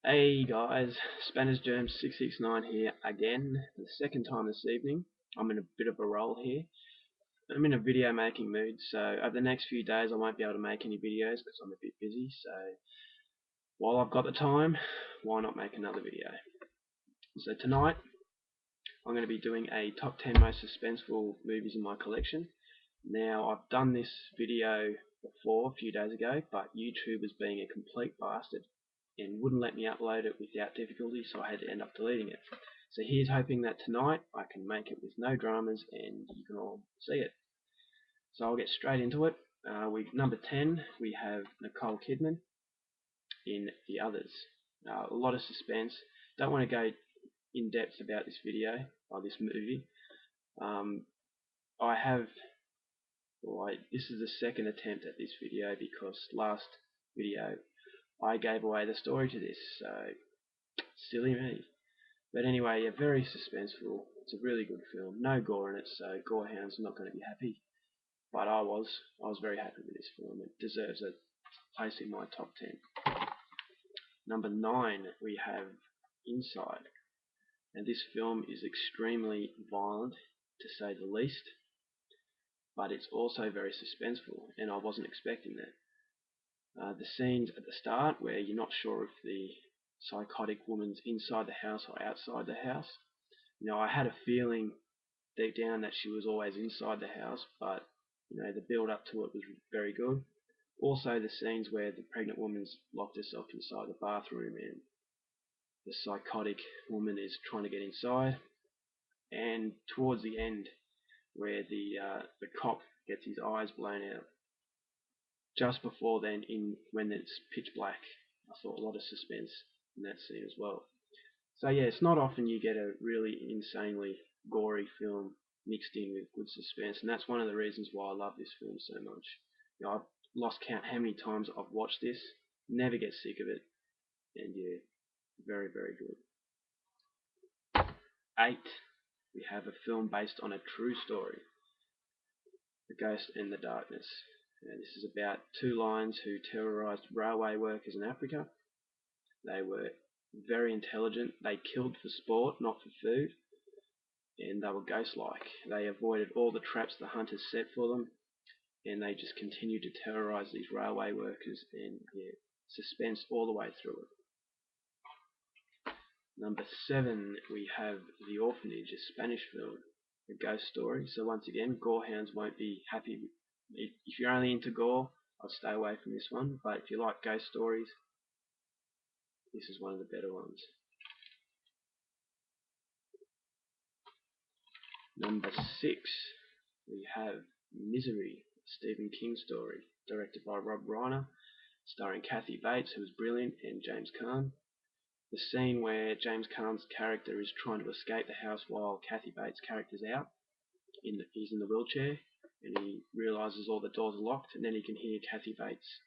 Hey guys, Spanish Germ 669 here again, for the second time this evening. I'm in a bit of a roll here. I'm in a video making mood, so over the next few days I won't be able to make any videos because I'm a bit busy, so while I've got the time, why not make another video? So tonight I'm going to be doing a top 10 most suspenseful movies in my collection. Now I've done this video before a few days ago, but YouTube was being a complete bastard and wouldn't let me upload it without difficulty, so I had to end up deleting it. So here's hoping that tonight I can make it with no dramas and you can all see it. So I'll get straight into it. Number 10, we have Nicole Kidman in The Others. A lot of suspense. Don't want to go in depth about this video or this movie. Um, I have, this is the second attempt at this video because last video I gave away the story to this, so silly me. But anyway, yeah, very suspenseful. It's a really good film. No gore in it, so gorehounds are not going to be happy. But I was very happy with this film. It deserves a place in my top 10. Number 9, we have Inside. And this film is extremely violent, to say the least. But it's also very suspenseful, and I wasn't expecting that. The scenes at the start where you're not sure if the psychotic woman's inside the house or outside the house. I had a feeling deep down that she was always inside the house, but the build up to it was very good. Also, the scenes where the pregnant woman's locked herself inside the bathroom and the psychotic woman is trying to get inside, and towards the end where the cop gets his eyes blown out. Just before then, when it's pitch black, I saw a lot of suspense in that scene as well. So yeah, it's not often you get a really insanely gory film mixed in with good suspense, and that's one of the reasons why I love this film so much. I've lost count how many times I've watched this, never get sick of it, and yeah, very, very good. 8. We have a film based on a true story, The Ghost and the Darkness. This is about two lions who terrorized railway workers in Africa. They were very intelligent. They killed for sport, not for food. And they were ghost-like. They avoided all the traps the hunters set for them, and they just continued to terrorize these railway workers, and yeah, suspense all the way through it. Number 7, we have The Orphanage, a Spanish film, a ghost story. So once again, gorehounds won't be happy. If you're only into gore, I'll stay away from this one, but if you like ghost stories, this is one of the better ones. Number 6, we have Misery, a Stephen King story, directed by Rob Reiner, starring Kathy Bates, who was brilliant, and James Caan. The scene where James Caan's character is trying to escape the house while Kathy Bates' character's out, he's in the wheelchair, and he realises all the doors are locked, and then he can hear Kathy Bates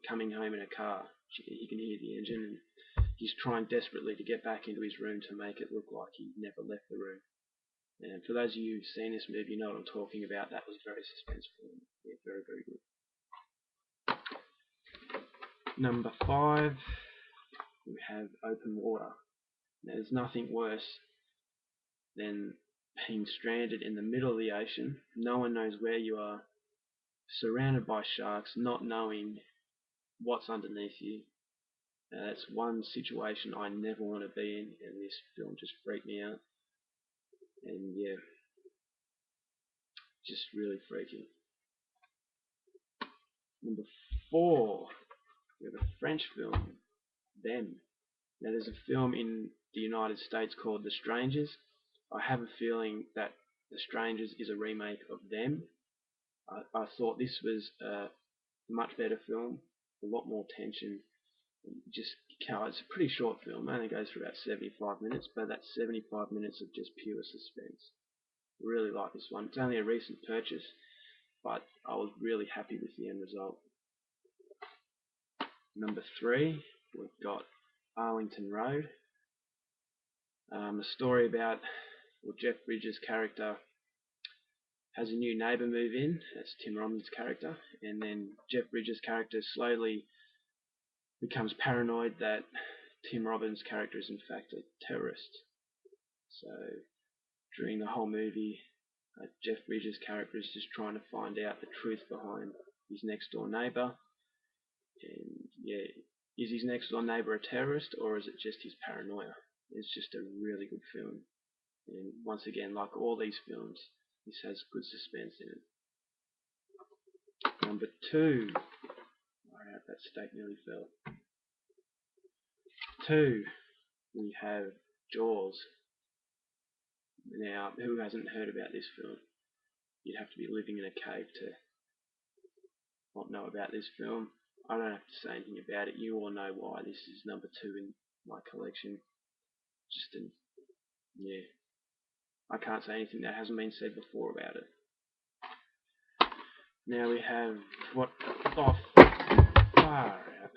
coming home in a car. He can hear the engine, and he's trying desperately to get back into his room to make it look like he never left the room. And for those of you who've seen this movie, you know what I'm talking about. That was very suspenseful. Yeah, very, very good. Number 5, we have Open Water. Now, there's nothing worse than being stranded in the middle of the ocean. No one knows where you are, surrounded by sharks, not knowing what's underneath you. That's one situation I never want to be in, and this film just freaked me out. And yeah, just really freaky. Number 4, we have a French film, Them. Now, there's a film in the United States called The Strangers. I have a feeling that The Strangers is a remake of Them. I thought this was a much better film, a lot more tension. Just, it's a pretty short film. It only goes for about 75 minutes, but that's 75 minutes of just pure suspense. Really like this one. It's only a recent purchase, but I was really happy with the end result. Number 3, we've got Arlington Road. A story about Jeff Bridges' character has a new neighbour move in. That's Tim Robbins' character, and then Jeff Bridges' character slowly becomes paranoid that Tim Robbins' character is in fact a terrorist. So during the whole movie, Jeff Bridges' character is just trying to find out the truth behind his next door neighbour. And yeah, is his next door neighbour a terrorist, or is it just his paranoia? It's just a really good film. And once again, like all these films, this has good suspense in it. Number 2. Alright, that steak nearly fell. 2, we have Jaws. Now, who hasn't heard about this film? You'd have to be living in a cave to not know about this film. I don't have to say anything about it. You all know why this is number 2 in my collection. Yeah, I can't say anything that hasn't been said before about it. Now we have what? Oh, far out.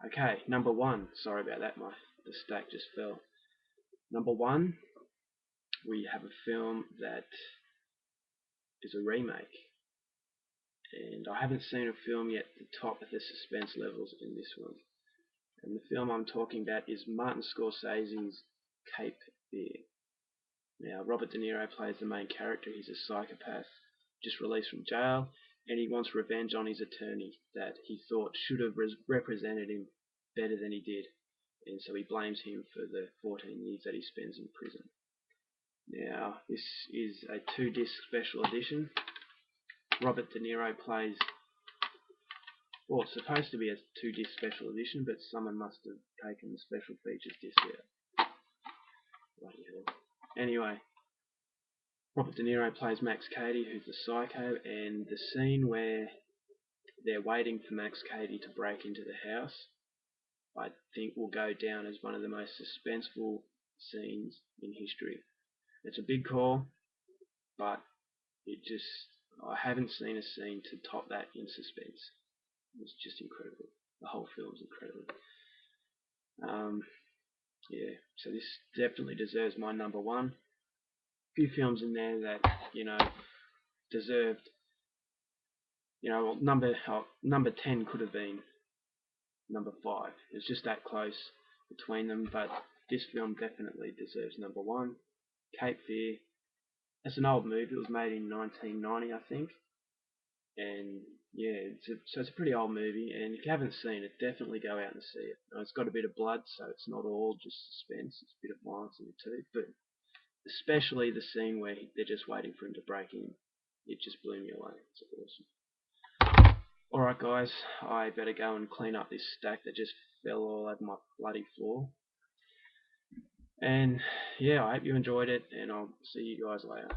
Okay, number 1. Sorry about that, the stack just fell. Number 1, we have a film that is a remake. And I haven't seen a film yet to top the suspense levels in this one. And the film I'm talking about is Martin Scorsese's Cape Fear. Now, Robert De Niro plays the main character. He's a psychopath, just released from jail, and he wants revenge on his attorney that he thought should have represented him better than he did. And so he blames him for the 14 years that he spends in prison. Now, this is a 2-disc special edition. Robert De Niro plays, well, it's supposed to be a 2-disc special edition, but someone must have taken the special features disc out. Bloody hell. Anyway, Robert De Niro plays Max Cady, who's the psycho, and the scene where they're waiting for Max Cady to break into the house, I think will go down as one of the most suspenseful scenes in history. It's a big call, but I haven't seen a scene to top that in suspense. It's just incredible. The whole film's incredible. Yeah, so this definitely deserves my number 1. A few films in there that, deserved, well, number 10 could have been number 5. It's just that close between them, but this film definitely deserves number 1. Cape Fear. It's an old movie. It was made in 1990, I think. And yeah, so it's a pretty old movie, and if you haven't seen it, definitely go out and see it. It's got a bit of blood, so it's not all just suspense. It's a bit of violence in it too, but especially the scene where they're just waiting for him to break in. It just blew me away. It's awesome. Alright guys, I better go and clean up this stack that just fell all over my bloody floor. And yeah, I hope you enjoyed it, and I'll see you guys later.